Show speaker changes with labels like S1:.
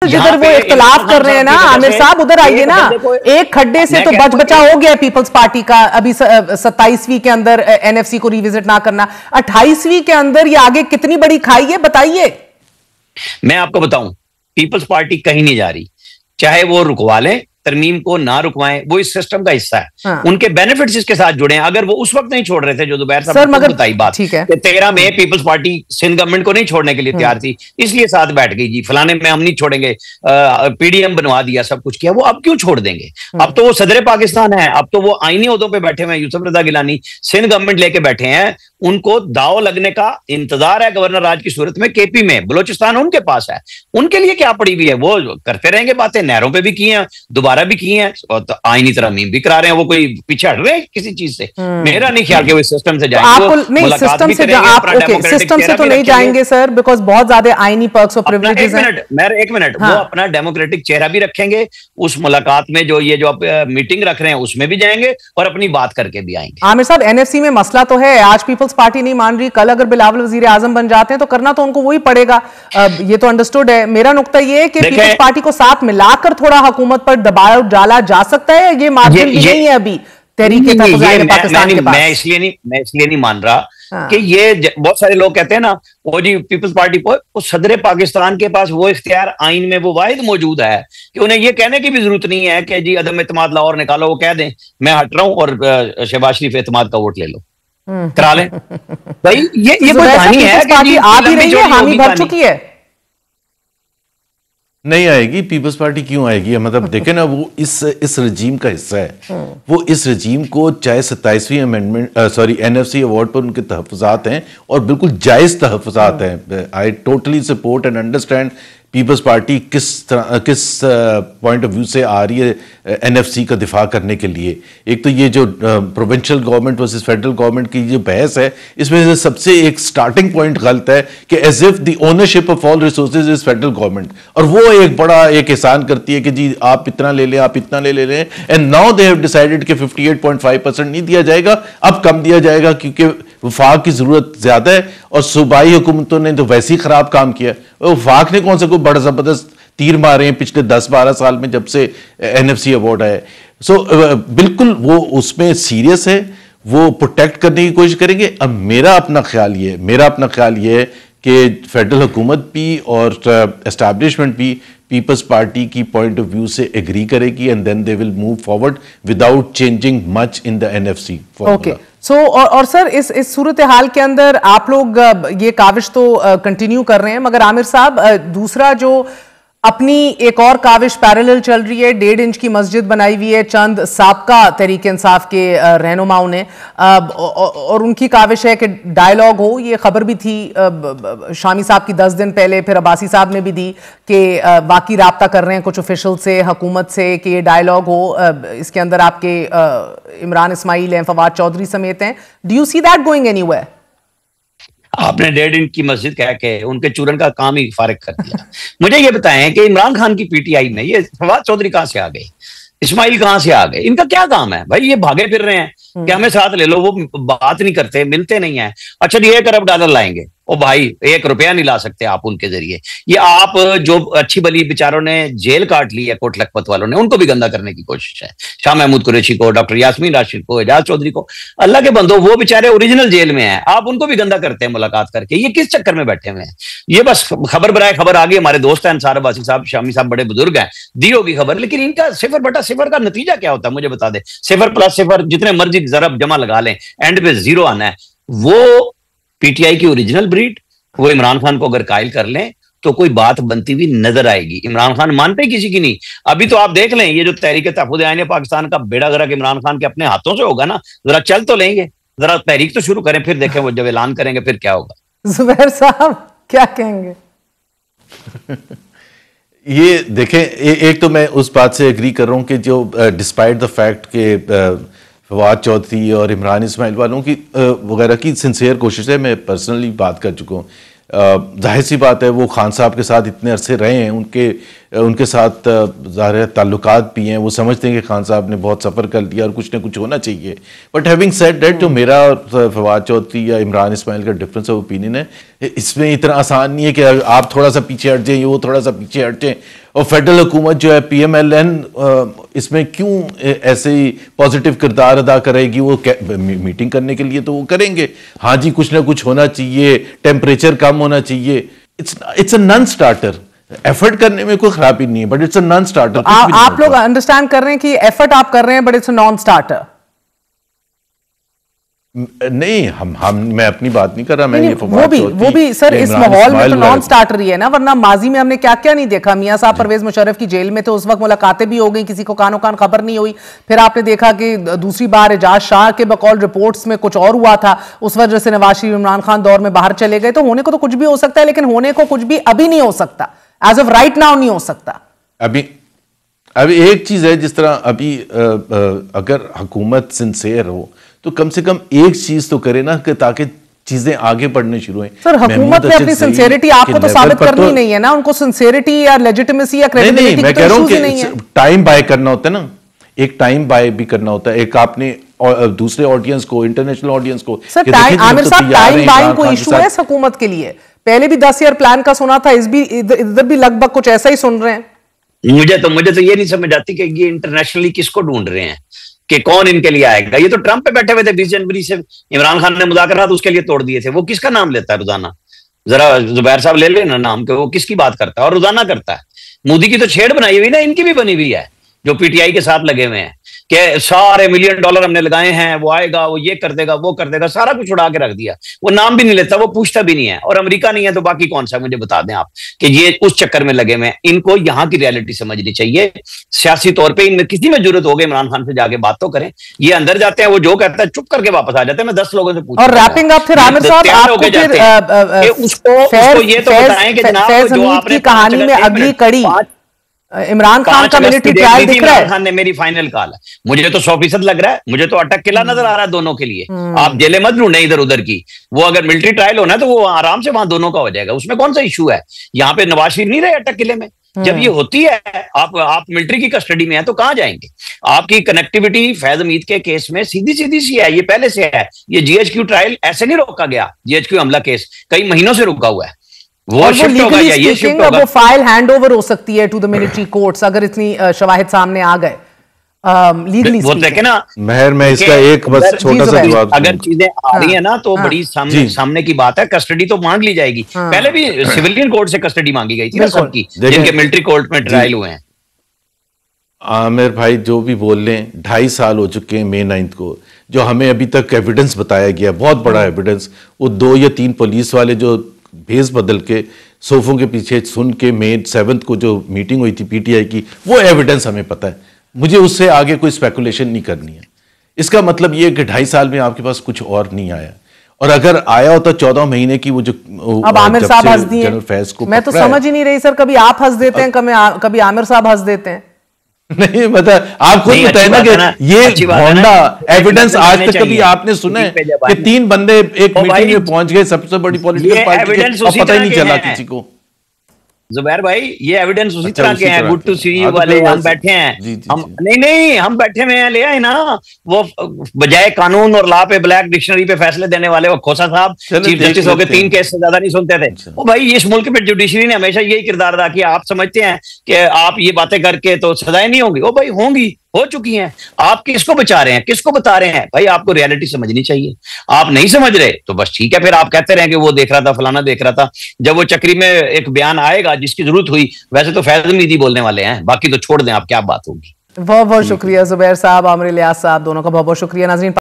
S1: जिधर वो इख्तलाफ कर रहे हैं ना आमिर साहब, उधर आइए ना। एक खड्डे से तो बच बचा हो गया पीपल्स पार्टी का, अभी 27वीं के अंदर एनएफसी को रिविजिट ना करना, 28वीं के अंदर ये आगे कितनी बड़ी खाई है बताइए।
S2: मैं आपको बताऊं, पीपल्स पार्टी कहीं नहीं जा रही, चाहे वो रुकवा लें तरमीम को ना रुकवाएं, वो इस सिस्टम का हिस्सा है। हाँ। उनके बेनिफिट्स इसके साथ जुड़े हैं। अगर वो उस वक्त नहीं छोड़ रहे थे, जो दोपहर साहब ने बताई बात, 13 में पीपल्स पार्टी सिंध गवर्नमेंट को नहीं छोड़ने के लिए तैयार थी, इसलिए साथ बैठ गई जी, फलाने में हम नहीं छोड़ेंगे, पीडीएम बनवा दिया, सब कुछ किया, वो अब क्यों छोड़ देंगे? अब तो वो सदर पाकिस्तान है, अब तो वो आईनी ओहदों पर बैठे हुए हैं। यूसुफ रजा गिलानी सिंध गवर्नमेंट लेके बैठे हैं, उनको दाव लगने का इंतजार है गवर्नर राज की सूरत में। केपी में बलोचिस्तान उनके पास है, उनके लिए क्या पड़ी हुई है? वो करते रहेंगे बातें, नहरों पे भी की हैं, दोबारा भी की हैं, और तो आईनी तरमीम भी करा रहे हैं। वो कोई पीछे हट रहे हैं किसी चीज से? मेरा नहीं ख्याल कि वो सिस्टम से जाएंगे।
S1: सिस्टम से तो नहीं जाएंगे सर, बिकॉज बहुत ज्यादा आईनी पर्क्स और प्रिविलेजेस हैं।
S2: एक मिनट, वो अपना डेमोक्रेटिक चेहरा भी रखेंगे उस मुलाकात में, जो ये जो आप मीटिंग रख रहे हैं उसमें भी जाएंगे और अपनी बात करके भी आएंगे।
S1: आमिर साहब, एनएफसी में मसला तो है, आज पीपल्स पार्टी नहीं मान रही, कल अगर बिलावल वजीर आजम बन जाते हैं तो करना तो उनको वही पड़ेगा, ये तो अंडरस्टूड है। मेरा नुक्ता ये है कि पीपल्स पार्टी को साथ मिलाकर थोड़ा हुकूमत पर दबाव डाला जा सकता है, ये मार्जिन भी नहीं है अभी तहरीक पाकिस्तान के पास।
S2: मैं इसलिए नहीं मान रहा कि ये बहुत सारे लोग कहते हैं ना, वो जी पीपल्स पार्टी को, वो सदर पाकिस्तान के पास वो इख्तियार आइन में वो वाहिद मौजूद है कि उन्हें ये कहने की भी जरूरत नहीं है कि जी अदम एतमाद लाहौर निकालो, वो कह दें मैं हट रहा हूं और शहबाज शरीफ एतमाद का वोट ले लो, करा लें। भाई ये कोई कहानी है कि जी
S1: आ भी रही है, हामी भर चुकी है,
S3: नहीं आएगी। पीपल्स पार्टी क्यों आएगी? मतलब देखें ना, वो इस रजीम का हिस्सा है। वो इस रजीम को चाहे 27वीं अमेंडमेंट एनएफसी अवार्ड पर उनके तहफ़्फ़ुज़ात हैं और बिल्कुल जायज़ तहफ़्फ़ुज़ात हैं। I totally support and understand Peoples Party किस पॉइंट ऑफ व्यू से आ रही है एनएफसी का दिफा करने के लिए। एक तो ये जो provincial government versus federal government की जो बहस है, इसमें से सबसे एक स्टार्टिंग पॉइंट गलत है कि as if the ownership of all resources is federal government, और वो एक बड़ा एक एहसान करती है कि जी आप इतना ले लें, आप इतना ले लें, and now they have decided कि 58.5% नहीं दिया जाएगा, अब कम दिया जाएगा क्योंकि वफाक की जरूरत ज्यादा है और सूबाई हुकूमतों ने तो वैसे ही खराब काम किया। वफाक ने कौन सा कोई बड़ा जबरदस्त तीर मारे हैं पिछले 10-12 साल में जब से एनएफसी अवार्ड आया। सो बिल्कुल वो उसमें सीरियस है, वो प्रोटेक्ट करने की कोशिश करेंगे। अब मेरा अपना ख्याल ये है कि फेडरल हुकूमत भी और एस्टैब्लिशमेंट भी पीपल्स पार्टी की पॉइंट ऑफ व्यू से एग्री करेगी and then they will move forward without changing much in the NFC.
S1: Okay, so और सर इस सूरत हाल के अंदर आप लोग ये काविश तो कंटिन्यू कर रहे हैं, मगर आमिर साहब दूसरा जो अपनी एक और काविश पैरेलल चल रही है, 1.5 इंच की मस्जिद बनाई हुई है चंद साबका तहरीक इंसाफ के रहनुमाओं ने, और उनकी काविश है कि डायलॉग हो। ये खबर भी थी शामी साहब की 10 दिन पहले, फिर अब्बासी साहब ने भी दी कि वाकई राब्ता कर रहे हैं कुछ ऑफिशियल से, हुकूमत से, कि ये डायलॉग हो। इसके अंदर आपके इमरान इस्माइल हैं, फवाद चौधरी समेत हैं। Do you see that going anywhere?
S2: आपने 1.5 इंच की मस्जिद कह के उनके चूरन का काम ही फारिग कर दिया। मुझे ये बताएं कि इमरान खान की पीटीआई में ये फवाद चौधरी कहां से आ गए, इस्माइल कहां से आ गए? इनका क्या काम है भाई? ये भागे फिर रहे हैं कि हमें साथ ले लो, वो बात नहीं करते, मिलते नहीं है। अच्छा, ये $1 अरब लाएंगे, ओ भाई 1 रुपया नहीं ला सकते आप उनके जरिए। ये आप जो अच्छी भली बेचारों ने जेल काट ली है, कोट लखपत वालों ने, उनको भी गंदा करने की कोशिश है। शाह महमूद कुरैशी को, डॉक्टर यास्मीन राशिद को, एजाज चौधरी को, अल्लाह के बंदो, वो बेचारे ओरिजिनल जेल में हैं, आप उनको भी गंदा करते हैं मुलाकात करके। ये किस चक्कर में बैठे हुए हैं? ये बस खबर बनाए, खबर आ गई, हमारे दोस्त हैं अंसार अब्बासी साहब, शामी साहब बड़े बुजुर्ग हैं, दी होगी खबर, लेकिन इनका 0/0 का नतीजा क्या होता है मुझे बता दे। 0+0 जितने मर्जी जरब जमा लगा लें, एंड पे 0 आना है। वो पीटीआई की ओरिजिनल ब्रीड, वो इमरान खान को अगर कायल कर लें तो कोई बात बनती हुई नजर आएगी। इमरान खान मानते किसी की नहीं। अभी तो आप देख लें, ये जो तहरीक तहफ़्फ़ुज़ आईन पाकिस्तान का बेड़ा गर्क इमरान खान के अपने हाथों से होगा ना, जरा चल तो लेंगे, जरा तहरीक तो शुरू करें, फिर देखें वो जब ऐलान करेंगे फिर क्या होगा।
S1: जुबैर साहब क्या कहेंगे?
S3: ये देखें, एक तो मैं उस बात से एग्री कर रहा हूं कि जो डिस्पाइट द फैक्ट के फवाद चौधरी और इमरान इस्माइल वालों की वगैरह की सिंसियर कोशिश है, मैं पर्सनली बात कर चुका हूँ। जाहिर सी बात है वो खान साहब के साथ इतने अरसे रहे हैं, उनके उनके साथ ज़ाहिर ताल्लुकात भी हैं, वो समझते हैं कि खान साहब ने बहुत सफ़र कर लिया और कुछ ना कुछ होना चाहिए। बट हैविंग सेड दैट, जो मेरा और फवाद चौधरी या इमरान इस्माइल का डिफरेंस ऑफ ओपिनियन है, इसमें इतना आसान नहीं है कि आप थोड़ा सा पीछे हट जाएं, वो थोड़ा सा पीछे हट जाएं। और फेडरल हुकूमत जो है PMLN इसमें क्यों ऐसे ही पॉजिटिव किरदार अदा करेगी? वो मीटिंग करने के लिए तो वो करेंगे, हाँ जी कुछ ना कुछ होना चाहिए, टेम्परेचर कम होना चाहिए। It's a non starter. Effort करने में कोई खराबी नहीं है, but it's a non starter.
S1: आप लोग अंडरस्टैंड कर रहे हैं कि एफर्ट आप कर रहे हैं, but it's a non starter.
S3: नहीं, मैं अपनी बात नहीं कर रहा। मैं
S1: वो भी सर इस माहौल में तो नॉन स्टार्टर ही है ना, वरना माजी में हमने क्या क्या नहीं देखा। मियां साहब परवेज मुशर्रफ की जेल में थे, उस वक्त मुलाकातें भी हो गई, किसी को कानो कान खबर नहीं हुई। फिर आपने देखा कि दूसरी बार एजाज शाह के बकौल रिपोर्ट्स में कुछ और हुआ था, उस वजह से नवाज शरीफ इमरान खान दौर में बाहर चले गए। तो होने को तो कुछ भी हो सकता है, लेकिन होने को कुछ भी अभी नहीं हो सकता, एज ऑफ राइट नाउ नहीं हो सकता।
S3: अभी एक चीज है, जिस तरह अभी अगर हुकूमत सिंसियर हो तो कम से कम एक चीज तो करे ना, कि ताकि चीजें आगे बढ़ने शुरू हुए।
S1: सर हुकूमत ने अपनी सिंसियरिटी आपको तो साबित करनी नहीं है ना, उनको सिंसियरिटी या लेजिटिमेसी या क्रेडिबिलिटी
S3: मैं कह रहा हूं कि टाइम बाय करना होता है ना, एक टाइम बाय भी करना होता है, एक आपने दूसरे ऑडियंस को, इंटरनेशनल ऑडियंस को।
S1: सर आमिर साहब, टाइम बाइंग को इशू है हुकूमत के लिए? पहले भी 10 ईयर प्लान का सुना था, इधर भी लगभग कुछ ऐसा ही सुन रहे हैं।
S2: मुझे तो ये नहीं समझ आती कि ये इंटरनेशनली किसको ढूंढ रहे हैं, कि कौन इनके लिए आएगा। ये तो ट्रंप पे बैठे हुए थे 20 जनवरी से, इमरान खान ने मुज़ाकरात उसके लिए तोड़ दिए थे। वो किसका नाम लेता है रोजाना? जरा जुबैर साहब ले लेना नाम के, वो किसकी बात करता है और रोजाना करता है। मोदी की तो छेड़ बनाई हुई ना, इनकी भी बनी हुई है, जो PTI के साथ लगे हुए हैं कि सारे $1 मिलियन हमने लगाए हैं, वो आएगा, वो ये कर देगा, वो कर देगा, सारा कुछ उड़ा के रख दिया। वो नाम भी नहीं लेता, वो पूछता भी नहीं है। और अमेरिका नहीं है तो बाकी कौन सा? मुझे बता दें आप कि ये उस चक्कर में लगे हुए हैं। इनको यहाँ की रियलिटी समझनी चाहिए। सियासी तौर पर इनमें किसी में जरूरत हो गई इमरान खान से जाके बात तो करें। ये अंदर जाते हैं, वो जो कहता है चुप करके वापस आ जाते हैं। मैं 10 लोगों से पूछता हूं।
S1: और रैपिंग अप फिर आमिर साहब, उसको ये तो बताएं कि जनाब जो आपने कहानी में अगली कड़ी इमरान खान का मिलिट्री ट्रायल दिख रहा है।
S2: इमरान खान ने मेरी फाइनल कॉल है, मुझे तो 100% लग रहा है। मुझे तो अटक किला नजर आ रहा है दोनों के लिए। आप जेलें मत ढूंढे इधर उधर की। वो अगर मिलिट्री ट्रायल होना है तो वो आराम से वहां दोनों का हो जाएगा, उसमें कौन सा इशू है? यहाँ पे नवाज शरीफ नहीं रहे अटक किले में। जब ये होती है, आप मिलिट्री की कस्टडी में है तो कहां जाएंगे? आपकी कनेक्टिविटी फैज हमीद के केस में सीधी सीधी सी है, ये पहले से है। ये GHQ ट्रायल ऐसे नहीं रोका गया। GHQ हमला केस कई महीनों से रुका हुआ है। वो शिफ्ट होगा या ये शिफ्ट होगा।
S1: वो फाइल हैंडओवर हो सकती है टू द मिलिट्री कोर्ट्स अगर इतनी शवाहिद सामने आ गए। लीगली
S2: वो देखे ना
S3: महर, मैं इसका एक बस छोटा सा जवाब,
S2: अगर चीजें आ रही है ना तो बड़ी सामने की बात है। कस्टडी तो मांग ली जाएगी। पहले भी सिविलियन कोर्ट से कस्टडी मांगी गई थी ना सबकी, जिनके मिलिट्री कोर्ट में ट्रायल हुए हैं।
S3: आमिर भाई जो भी बोल लें, 2.5 साल हो चुके हैं May 9 को, जो हमें अभी तक एविडेंस बताया गया, बहुत बड़ा एविडेंस। वो 2 या 3 पुलिस वाले जो भेस बदल के सोफों के पीछे सुन के May 7 को जो मीटिंग हुई थी PTI की, वो एविडेंस हमें पता है। मुझे उससे आगे कोई स्पेकुलेशन नहीं करनी है। इसका मतलब ये कि 2.5 साल में आपके पास कुछ और नहीं आया, और अगर आया होता 14 महीने की वो जो
S1: अब आमिर साहब हंस दिए, मैं तो समझ ही नहीं रही सर। कभी आप हंस देते हैं, कभी आमिर साहब हंस देते हैं।
S3: नहीं मतलब आप खुद बताए ना कि ये होंडा एविडेंस आज तक कभी आपने सुना है कि 3 बंदे एक मीटिंग में पहुंच गए सबसे बड़ी पॉलिटिकल पार्टी के, पता ही नहीं चला किसी को।
S2: जुबैर भाई ये एविडेंस उसी तरह के हैं। गुड टू सी यू वाले हम बैठे हैं। हम नहीं हम बैठे हुए हैं, ले आए ना। वो बजाय कानून और लॉ पे ब्लैक डिक्शनरी पे फैसले देने वाले वो खोसा साहब चीफ जस्टिस होकर 3 केस से ज्यादा नहीं सुनते थे। वो भाई इस मुल्क में जुडिशरी ने हमेशा यही किरदार अदा किया। आप समझते हैं कि आप ये बातें करके तो सजाएं नहीं होंगी? वो भाई होंगी, हो चुकी हैं। आप किसको बचा रहे हैं, किसको बता रहे हैं? भाई आपको रियलिटी समझनी चाहिए। आप नहीं समझ रहे तो बस ठीक है, फिर आप कहते रहे कि वो देख रहा था, फलाना देख रहा था। जब वो चक्री में एक बयान आएगा जिसकी जरूरत हुई, वैसे तो फैज हमीद बोलने वाले हैं, बाकी तो छोड़ दें, आप क्या बात होगी।
S1: बहुत बहुत शुक्रिया जुबैर साहब, आमिर इलियास साहब, दोनों का बहुत बहुत शुक्रिया। नाज़रीन।